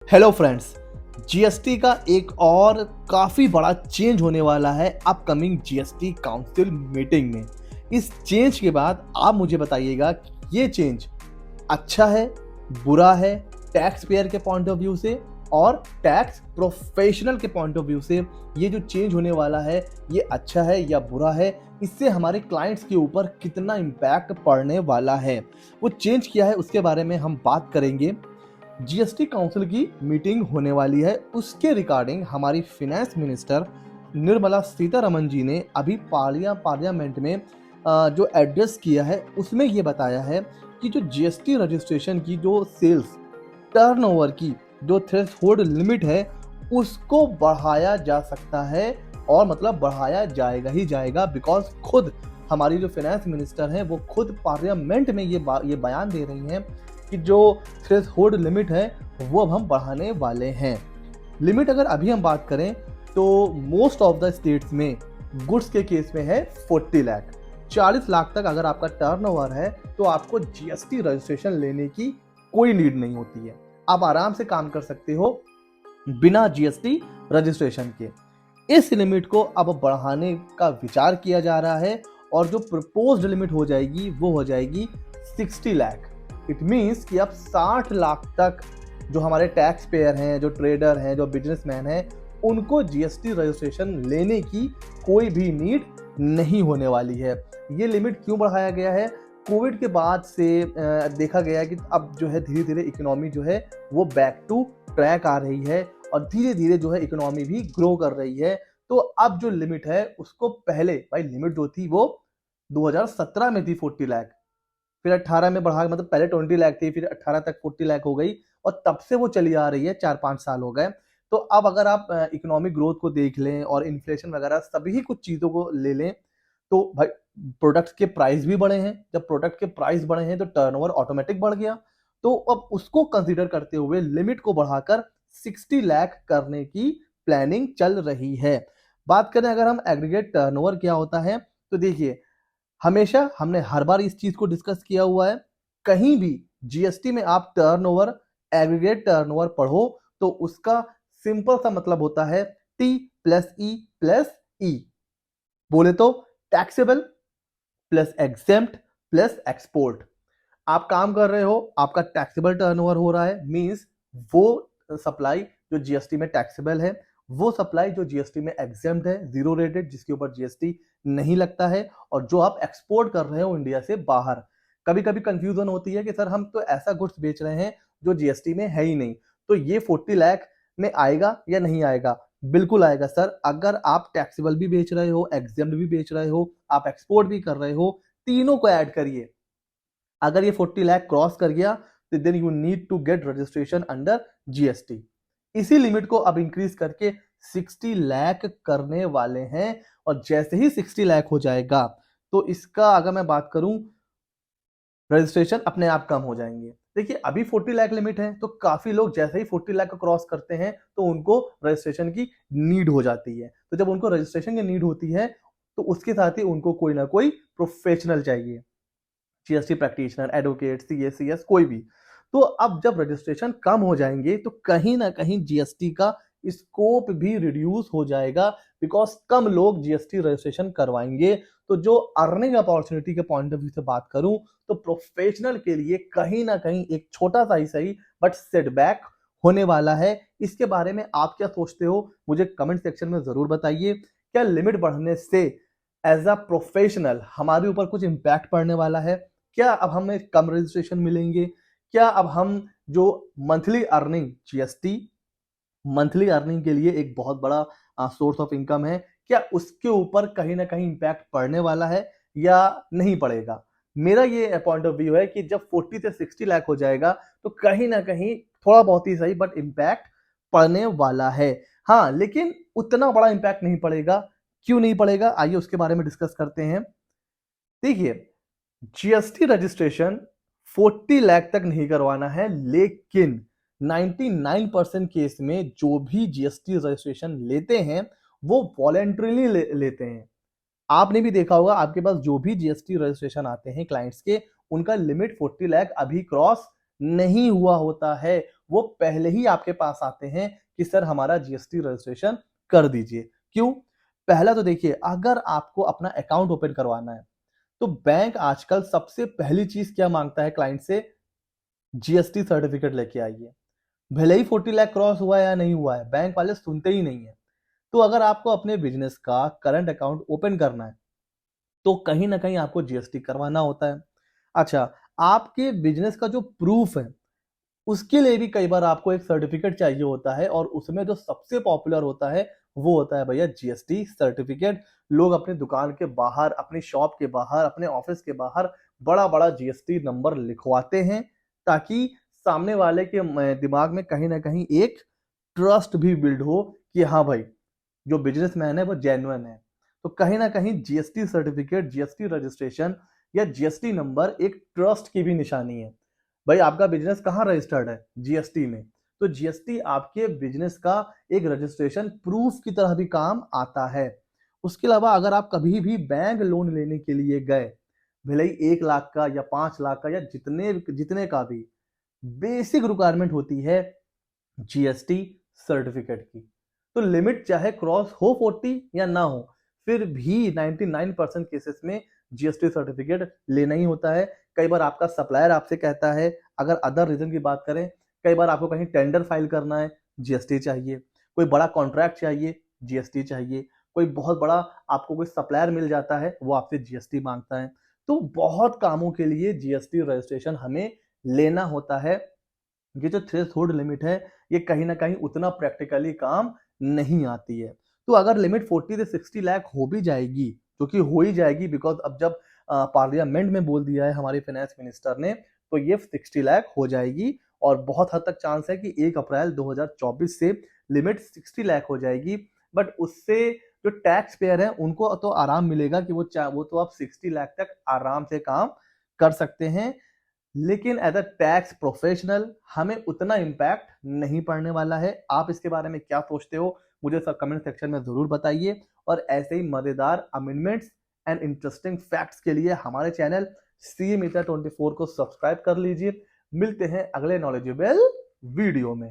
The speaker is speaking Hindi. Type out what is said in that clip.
हेलो फ्रेंड्स, जीएसटी का एक और काफ़ी बड़ा चेंज होने वाला है अपकमिंग जीएसटी काउंसिल मीटिंग में। इस चेंज के बाद आप मुझे बताइएगा कि ये चेंज अच्छा है, बुरा है, टैक्स पेयर के पॉइंट ऑफ व्यू से और टैक्स प्रोफेशनल के पॉइंट ऑफ व्यू से ये जो चेंज होने वाला है ये अच्छा है या बुरा है, इससे हमारे क्लाइंट्स के ऊपर कितना इम्पैक्ट पड़ने वाला है, वो चेंज किया है उसके बारे में हम बात करेंगे। जीएसटी काउंसिल की मीटिंग होने वाली है, उसके रिगार्डिंग हमारी फिनेंस मिनिस्टर निर्मला सीतारमण जी ने अभी पार्लियामेंट में जो एड्रेस किया है उसमें ये बताया है कि जो जीएसटी रजिस्ट्रेशन की जो सेल्स टर्नओवर की जो थ्रेशोल्ड लिमिट है उसको बढ़ाया जा सकता है और मतलब बढ़ाया जाएगा ही जाएगा, बिकॉज खुद हमारी जो फाइनेंस मिनिस्टर हैं वो खुद पार्लियामेंट में ये बयान दे रही हैं कि जो थ्रेशोल्ड लिमिट है वो अब हम बढ़ाने वाले हैं। लिमिट अगर अभी हम बात करें तो मोस्ट ऑफ द स्टेट्स में गुड्स के केस में है 40 लाख। 40 लाख तक अगर आपका टर्नओवर है तो आपको जीएसटी रजिस्ट्रेशन लेने की कोई नीड नहीं होती है, आप आराम से काम कर सकते हो बिना जीएसटी रजिस्ट्रेशन के। इस लिमिट को अब बढ़ाने का विचार किया जा रहा है और जो प्रपोज्ड लिमिट हो जाएगी वो हो जाएगी 60 लाख। इट मीन्स कि अब 60 लाख तक जो हमारे टैक्स पेयर हैं, जो ट्रेडर हैं, जो बिजनेसमैन हैं, उनको जीएसटी रजिस्ट्रेशन लेने की कोई भी नीड नहीं होने वाली है। ये लिमिट क्यों बढ़ाया गया है? कोविड के बाद से देखा गया है कि अब जो है धीरे धीरे इकोनॉमी जो है वो बैक टू ट्रैक आ रही है और धीरे धीरे जो है इकोनॉमी भी ग्रो कर रही है। तो अब जो लिमिट है उसको पहले भाई लिमिट जो थी वो 2017 में थी 40 लाख, फिर 18 में बढ़ा, मतलब पहले 20 लाख थी, फिर 18 तक 40 लाख हो गई और तब से वो चली आ रही है, 4-5 साल हो गए। तो अब अगर आप इकोनॉमिक ग्रोथ को देख लें और इन्फ्लेशन वगैरह सभी कुछ चीज़ों को ले लें तो भाई प्रोडक्ट्स के प्राइस भी बढ़े हैं। जब प्रोडक्ट के प्राइस बढ़े हैं तो टर्नओवर ऑटोमेटिक बढ़ गया। तो अब उसको कंसीडर करते हुए लिमिट को बढ़ाकर 60 लाख करने की प्लानिंग चल रही है। बात करें अगर हम एग्रीगेट टर्नओवर क्या होता है तो देखिए, हमेशा हमने हर बार इस चीज को डिस्कस किया हुआ है। कहीं भी जीएसटी में आप टर्नओवर, एग्रीगेट टर्नओवर पढ़ो तो उसका सिंपल सा मतलब होता है टी प्लस ई। बोले तो taxable plus exempt plus export. आप काम कर रहे हो, आपका टैक्सेबल टर्नओवर हो रहा है, मींस वो सप्लाई जो जीएसटी में टैक्सेबल है, वो सप्लाई जो जीएसटी में एग्जेम्प्ट है, जीरो रेटेड, जिसके ऊपर जीएसटी नहीं लगता है, और जो आप एक्सपोर्ट कर रहे हो इंडिया से बाहर। कभी कभी कंफ्यूजन होती है कि सर हम तो ऐसा गुड्स बेच रहे हैं जो जीएसटी में है ही नहीं, तो ये 40 लाख में आएगा या नहीं आएगा? बिल्कुल आएगा सर। अगर आप टैक्सेबल भी बेच रहे हो, एग्जेम्प्ट भी बेच रहे हो, आप एक्सपोर्ट भी कर रहे हो, तीनों को ऐड करिए, अगर ये 40 लाख क्रॉस कर गया तो then you need to get registration under GST. इसी लिमिट को अब इंक्रीज करके 60 लाख करने वाले हैं और जैसे ही 60 लाख हो जाएगा तो इसका अगर मैं बात करूं, रजिस्ट्रेशन अपने आप कम हो जाएंगे। देखिए अभी 40 लाख लिमिट है तो काफी लोग जैसे ही 40 लाख को क्रॉस करते हैं तो उनको रजिस्ट्रेशन की नीड हो जाती है। तो जब उनको रजिस्ट्रेशन की नीड होती है तो उसके साथ ही उनको कोई ना कोई प्रोफेशनल चाहिए, जीएसटी प्रैक्टिशनर, एडवोकेट, सीएस, कोई भी। तो अब जब रजिस्ट्रेशन कम हो जाएंगे तो कहीं ना कहीं जीएसटी का स्कोप भी रिड्यूस हो जाएगा, बिकॉज कम लोग जीएसटी रजिस्ट्रेशन करवाएंगे। तो जो अर्निंग अपॉर्चुनिटी के पॉइंट ऑफ व्यू से बात करूं तो प्रोफेशनल के लिए कहीं ना कहीं एक छोटा सा ही सही बट सेटबैक होने वाला है। इसके बारे में आप क्या सोचते हो मुझे कमेंट सेक्शन में जरूर बताइए। क्या लिमिट बढ़ने से एज अ प्रोफेशनल हमारे ऊपर कुछ इम्पैक्ट पड़ने वाला है? क्या अब हमें कम रजिस्ट्रेशन मिलेंगे? क्या अब हम जो monthly earning, GST monthly earning के लिए एक बहुत बड़ा सोर्स ऑफ इनकम है, क्या उसके ऊपर कहीं ना कहीं इम्पैक्ट पड़ने वाला है या नहीं पड़ेगा? मेरा ये पॉइंट ऑफ व्यू है कि जब 40 से 60 लाख हो जाएगा तो कहीं ना कहीं थोड़ा बहुत ही सही बट इम्पैक्ट पड़ने वाला है। हाँ, लेकिन उतना बड़ा इम्पैक्ट नहीं पड़ेगा। क्यों नहीं पड़ेगा आइए उसके बारे में डिस्कस करते हैं। देखिए, जीएसटी रजिस्ट्रेशन 40 लाख तक नहीं करवाना है, लेकिन 99% केस में जो भी जीएसटी रजिस्ट्रेशन लेते हैं वो वॉलेंट्रीली लेते हैं। आपने भी देखा होगा आपके पास जो भी जीएसटी रजिस्ट्रेशन आते हैं क्लाइंट्स के, उनका लिमिट 40 लाख अभी क्रॉस नहीं हुआ होता है। वो पहले ही आपके पास आते हैं कि सर हमारा जीएसटी रजिस्ट्रेशन कर दीजिए। क्यों? पहला तो देखिए, अगर आपको अपना अकाउंट ओपन करवाना है तो बैंक आजकल सबसे पहली चीज क्या मांगता है क्लाइंट से? जीएसटी सर्टिफिकेट लेके आइए। भले ही 40 लाख क्रॉस हुआ है या नहीं हुआ है, बैंक वाले सुनते ही नहीं है। तो अगर आपको अपने बिजनेस का करंट अकाउंट ओपन करना है तो कहीं ना कहीं आपको जीएसटी करवाना होता है। अच्छा, आपके बिजनेस का जो प्रूफ है उसके लिए भी कई बार आपको एक सर्टिफिकेट चाहिए होता है, और उसमें जो सबसे पॉपुलर होता है वो होता है भैया जीएसटी सर्टिफिकेट। लोग अपने दुकान के बाहर, अपनी शॉप के बाहर, अपने ऑफिस के बाहर बड़ा बड़ा जीएसटी नंबर लिखवाते हैं, ताकि सामने वाले के दिमाग में कहीं ना कहीं एक ट्रस्ट भी बिल्ड हो कि हाँ भाई, जो बिजनेसमैन है वो जेन्युइन है। तो कहीं ना कहीं जीएसटी सर्टिफिकेट, जीएसटी रजिस्ट्रेशन या जीएसटी नंबर एक ट्रस्ट की भी निशानी है। भाई आपका बिजनेस कहाँ रजिस्टर्ड है? जीएसटी में। तो जीएसटी आपके बिजनेस का एक रजिस्ट्रेशन प्रूफ की तरह भी काम आता है। उसके अलावा अगर आप कभी भी बैंक लोन लेने के लिए गए, भले ही 1 लाख का या 5 लाख का या जितने जितने का भी, बेसिक रिक्वायरमेंट होती है जीएसटी सर्टिफिकेट की। तो लिमिट चाहे क्रॉस हो 40 या ना हो, फिर भी 99% केसेस में जीएसटी सर्टिफिकेट लेना ही होता है। कई बार आपका सप्लायर आपसे कहता है, अगर अदर रीजन की बात करें, कई बार आपको कहीं टेंडर फाइल करना है, जीएसटी चाहिए। कोई बड़ा कॉन्ट्रैक्ट चाहिए, जीएसटी चाहिए। कोई बहुत बड़ा आपको कोई सप्लायर मिल जाता है, वो आपसे जीएसटी मांगता है। तो बहुत कामों के लिए जीएसटी रजिस्ट्रेशन हमें लेना होता है। ये जो थ्रेशोल्ड लिमिट है, ये कहीं ना कहीं उतना प्रैक्टिकली काम नहीं आती है। तो अगर लिमिट 40 से 60 लाख हो भी जाएगी, जो कि हो ही जाएगी, बिकॉज अब जब पार्लियामेंट में बोल दिया है हमारे फाइनेंस मिनिस्टर ने, तो ये 60 लाख हो जाएगी। और बहुत हद तक चांस है कि 1 अप्रैल 2024 से लिमिट 60 लाख हो जाएगी। बट उससे जो टैक्स पेयर है उनको तो आराम मिलेगा कि वो तो आप 60 लाख तक आराम से काम कर सकते हैं। लेकिन एज अ टैक्स प्रोफेशनल हमें उतना इम्पैक्ट नहीं पड़ने वाला है। आप इसके बारे में क्या सोचते हो, मुझे सब कमेंट सेक्शन में जरूर बताइए। और ऐसे ही मजेदार अमेंडमेंट्स एंड इंटरेस्टिंग फैक्ट्स के लिए हमारे चैनल सी मित्र 24 को सब्सक्राइब कर लीजिए। मिलते हैं अगले नॉलेजेबल वीडियो में।